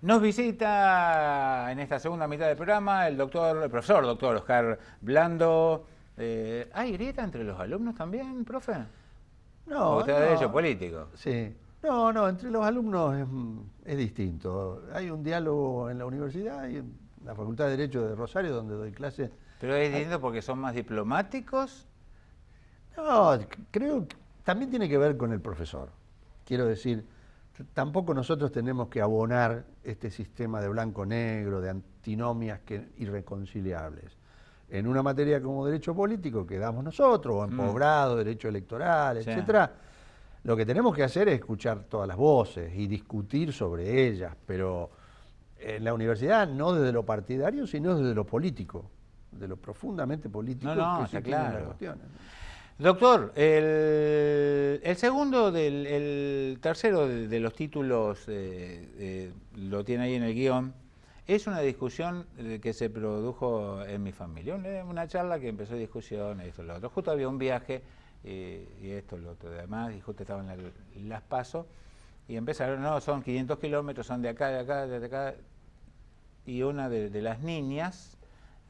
Nos visita en esta segunda mitad del programa el profesor doctor Oscar Blando. ¿Hay grieta entre los alumnos también, profe? ¿O No, usted es de derecho no, político? sí. No, entre los alumnos es distinto. Hay un diálogo en la universidad y en la Facultad de Derecho de Rosario, donde doy clase. ¿Pero es distinto porque son más diplomáticos? No, creo que también tiene que ver con el profesor. Quiero decir, tampoco nosotros tenemos que abonar este sistema de blanco-negro, de antinomias irreconciliables. En una materia como derecho político que damos nosotros, o en posgrado, derecho electoral, Sí. etcétera, lo que tenemos que hacer es escuchar todas las voces y discutir sobre ellas, pero en la universidad no desde lo partidario, sino desde lo político, de lo profundamente político No, que está sí tienen las claro. cuestiones. Doctor, el segundo, el tercero de los títulos, lo tiene ahí en el guión, es una discusión que se produjo en mi familia. Una charla que empezó discusión, esto, lo otro. Justo había un viaje, y esto, lo otro, además, y justo estaban las PASO, y empezaron, no, son 500 kilómetros, son de acá, de acá, de acá, y una de las niñas,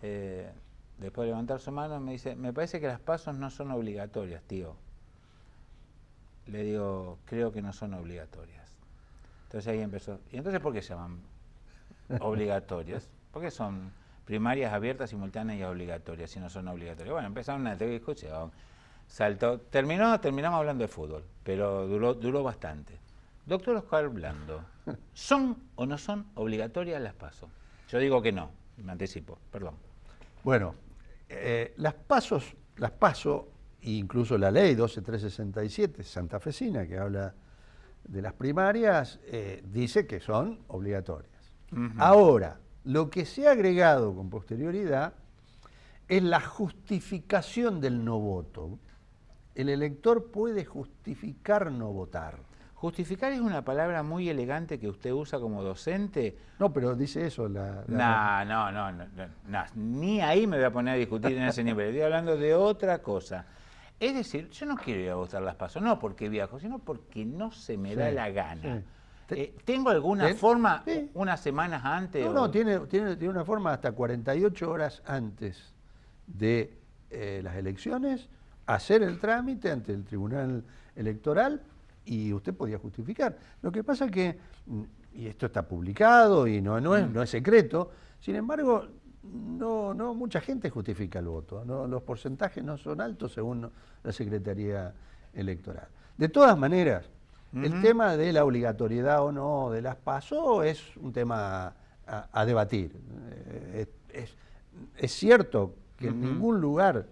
después de levantar su mano, me dice, me parece que las pasos no son obligatorias, tío. Le digo, creo que no son obligatorias. Entonces ahí empezó. ¿Y entonces por qué se llaman obligatorias? ¿Por qué son primarias abiertas, simultáneas y obligatorias si no son obligatorias? Bueno, empezaron una discusión. Saltó. Terminamos hablando de fútbol, pero duró bastante. Doctor Oscar Blando, ¿son o no son obligatorias las pasos? Yo digo que no, me anticipo, perdón. Bueno, las PASO, e incluso la ley 12367 santafesina, que habla de las primarias, dice que son obligatorias. Ahora, lo que se ha agregado con posterioridad es la justificación del no voto. El elector puede justificar no votar. Justificar es una palabra muy elegante que usted usa como docente. No, pero dice eso No, ni ahí me voy a poner a discutir en ese nivel. Estoy hablando de otra cosa. Es decir, yo no quiero ir a votar las PASO, no porque viajo, sino porque no se me da la gana. ¿Tengo alguna forma unas semanas antes? No, tiene una forma hasta 48 horas antes de las elecciones, hacer el trámite ante el Tribunal Electoral y usted podía justificar. Lo que pasa es que, y esto está publicado y no es secreto, sin embargo, no mucha gente justifica el voto. Los porcentajes no son altos según la Secretaría Electoral. De todas maneras, el tema de la obligatoriedad o no de las PASO es un tema a debatir. Es cierto que en ningún lugar,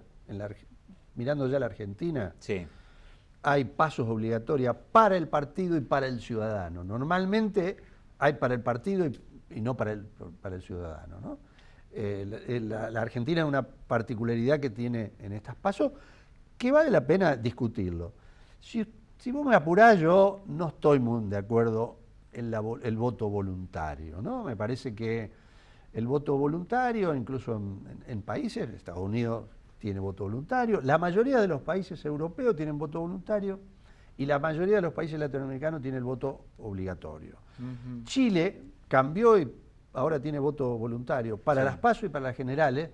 mirando ya la Argentina, hay pasos obligatorias para el partido y para el ciudadano. Normalmente hay para el partido y no para el ciudadano, ¿no? La Argentina es una particularidad que tiene en estas pasos que vale la pena discutirlo. Si vos me apurás, yo no estoy muy de acuerdo en el voto voluntario, ¿no? Me parece que el voto voluntario, incluso en países, Estados Unidos tiene voto voluntario, la mayoría de los países europeos tienen voto voluntario y la mayoría de los países latinoamericanos tienen el voto obligatorio. Chile cambió y ahora tiene voto voluntario para las PASO y para las generales,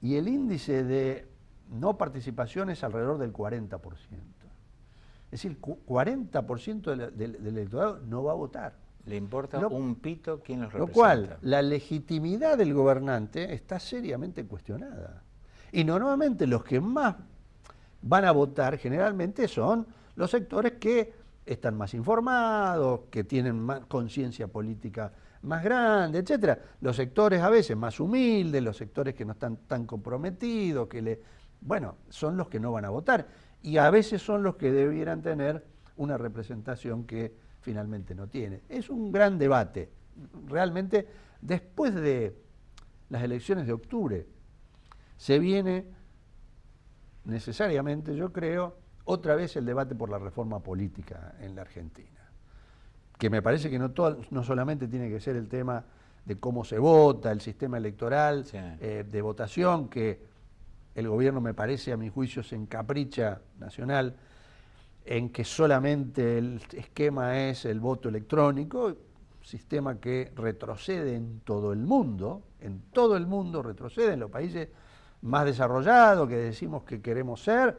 y el índice de no participación es alrededor del 40%. Es decir, 40% del electorado no va a votar. Le importa un pito quién los representa. Lo cual, la legitimidad del gobernante está seriamente cuestionada. Y normalmente los que más van a votar generalmente son los sectores que están más informados, que tienen más conciencia política más grande, etcétera. Los sectores a veces más humildes, los sectores que no están tan comprometidos, son los que no van a votar. Y a veces son los que debieran tener una representación que finalmente no tiene. Es un gran debate. Realmente, después de las elecciones de octubre, se viene necesariamente, yo creo, otra vez el debate por la reforma política en la Argentina. Que me parece que no solamente tiene que ser el tema de cómo se vota, el sistema electoral, de votación, que el gobierno, me parece, a mi juicio, se encapricha nacional en que solamente el esquema es el voto electrónico, sistema que retrocede en todo el mundo retrocede en los países más desarrollados que decimos que queremos ser,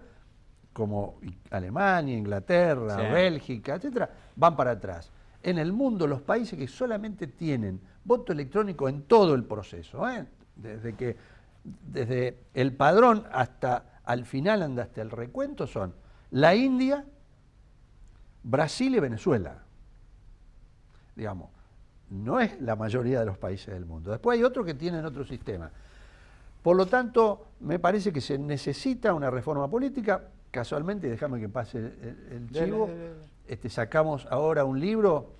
como Alemania, Inglaterra, sí, Bélgica, etcétera, van para atrás. En el mundo, los países que solamente tienen voto electrónico en todo el proceso, desde el padrón hasta al final, hasta el recuento, son la India, Brasil y Venezuela. Digamos, no es la mayoría de los países del mundo. Después hay otros que tienen otro sistema. Por lo tanto, me parece que se necesita una reforma política. Casualmente, déjame que pase el chivo, sacamos ahora un libro,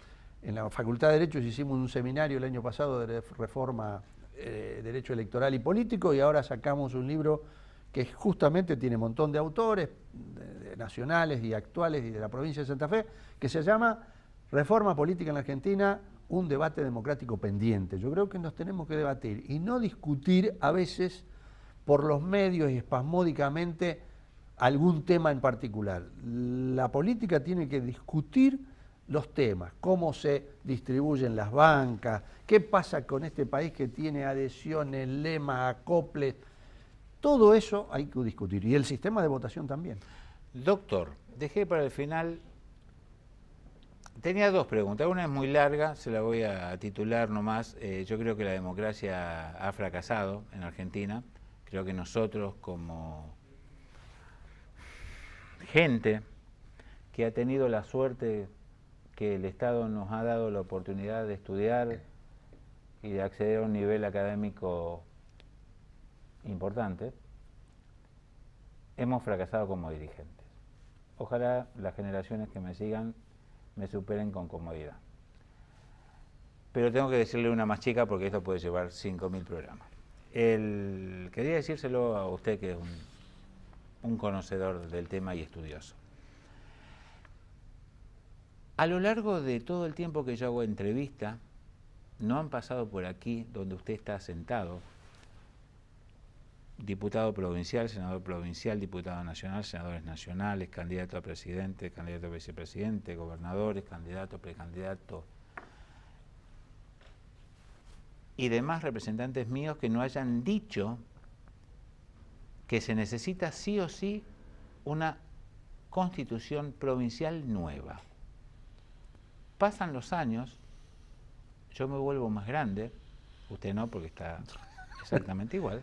en la Facultad de Derechos hicimos un seminario el año pasado de reforma, derecho electoral y político, y ahora sacamos un libro que justamente tiene un montón de autores, nacionales y actuales y de la provincia de Santa Fe, que se llama Reforma Política en la Argentina, un debate democrático pendiente. Yo creo que nos tenemos que debatir y no discutir a veces por los medios y espasmódicamente algún tema en particular. La política tiene que discutir los temas, cómo se distribuyen las bancas, qué pasa con este país que tiene adhesiones, lemas, acoples. Todo eso hay que discutir, y el sistema de votación también. Doctor, dejé para el final, tenía dos preguntas, una es muy larga, se la voy a titular nomás. Yo creo que la democracia ha fracasado en Argentina, creo que nosotros como gente que ha tenido la suerte que el Estado nos ha dado la oportunidad de estudiar y de acceder a un nivel académico importante, hemos fracasado como dirigentes. Ojalá las generaciones que me sigan me superen con comodidad. Pero tengo que decirle una más chica porque esto puede llevar 5.000 programas. Quería decírselo a usted, que es un conocedor del tema y estudioso. A lo largo de todo el tiempo que yo hago entrevista, no han pasado por aquí donde usted está sentado, diputado provincial, senador provincial, diputado nacional, senadores nacionales, candidato a presidente, candidato a vicepresidente, gobernadores, candidato, precandidato y demás representantes míos que no hayan dicho que se necesita sí o sí una constitución provincial nueva. Pasan los años, yo me vuelvo más grande, usted no, porque está exactamente igual,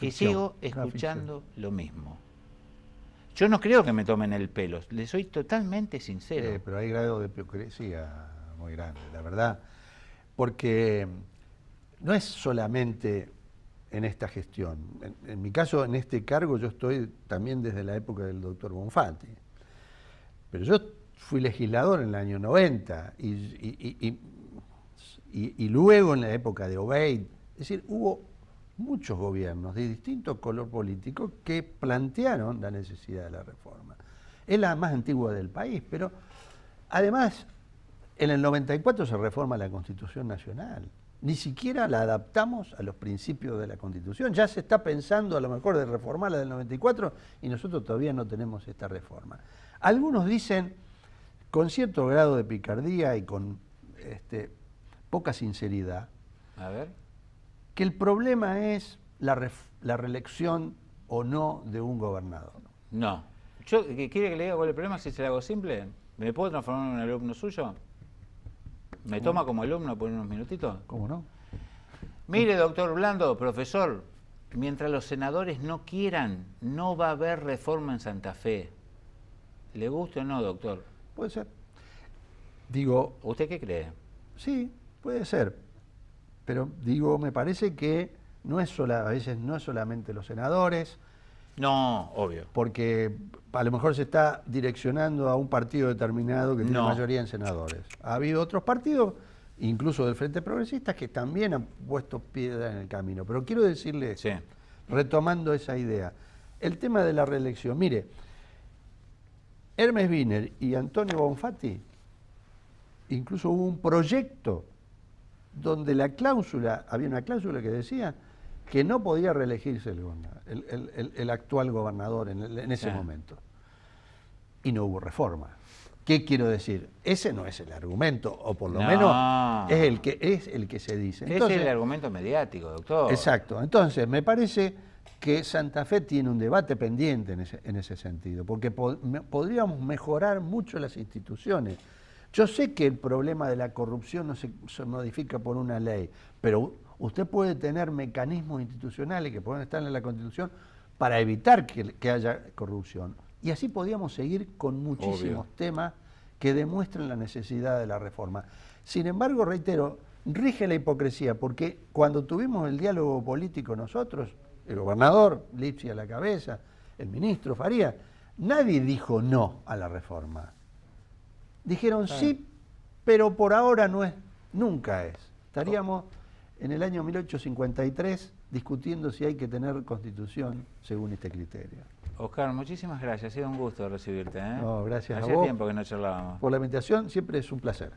y sigo escuchando lo mismo. Yo no creo que me tomen el pelo, le soy totalmente sincero. Pero hay grado de hipocresía muy grande, la verdad, porque no es solamente en esta gestión. En mi caso, en este cargo, yo estoy también desde la época del doctor Bonfatti, pero yo fui legislador en el año 90 y luego en la época de Obeid. Es decir, hubo muchos gobiernos de distinto color político que plantearon la necesidad de la reforma. Es la más antigua del país, pero además en el 94 se reforma la Constitución Nacional. Ni siquiera la adaptamos a los principios de la Constitución. Ya se está pensando a lo mejor de reformar la del 94 y nosotros todavía no tenemos esta reforma. Algunos dicen, con cierto grado de picardía y con poca sinceridad, a ver, que el problema es la reelección o no de un gobernador. No. ¿Quiere que le diga cuál es el problema? Si se lo hago simple, ¿me puedo transformar en un alumno suyo? ¿Me toma como alumno por unos minutitos? ¿Cómo no? Mire, doctor Blando, profesor, mientras los senadores no quieran, no va a haber reforma en Santa Fe. ¿Le gusta o no, doctor? Puede ser. Digo, ¿usted qué cree? Sí, puede ser. Pero digo, me parece que a veces no es solamente los senadores. No, obvio. Porque a lo mejor se está direccionando a un partido determinado que tiene mayoría en senadores. Ha habido otros partidos, incluso del Frente Progresista, que también han puesto piedra en el camino. Pero quiero decirle, sí, retomando esa idea, el tema de la reelección. Mire, Hermes Wiener y Antonio Bonfatti, incluso hubo un proyecto donde había una cláusula que decía que no podía reelegirse el actual gobernador en ese momento. Y no hubo reforma. ¿Qué quiero decir? Ese no es el argumento, o por lo menos es el que se dice. Entonces, es el argumento mediático, doctor. Exacto. Entonces, me parece que Santa Fe tiene un debate pendiente en ese sentido, porque podríamos mejorar mucho las instituciones. Yo sé que el problema de la corrupción no se modifica por una ley, pero usted puede tener mecanismos institucionales que pueden estar en la Constitución para evitar que haya corrupción. Y así podríamos seguir con muchísimos temas que demuestran la necesidad de la reforma. Sin embargo, reitero, rige la hipocresía, porque cuando tuvimos el diálogo político nosotros, el gobernador, Lipsi a la cabeza, el ministro Faría, nadie dijo no a la reforma. Dijeron sí, pero por ahora no es, nunca es. Estaríamos en el año 1853 discutiendo si hay que tener constitución según este criterio. Oscar, muchísimas gracias. Ha sido un gusto recibirte. No, gracias a vos. Hacía tiempo que no charlábamos. Por la invitación, siempre es un placer.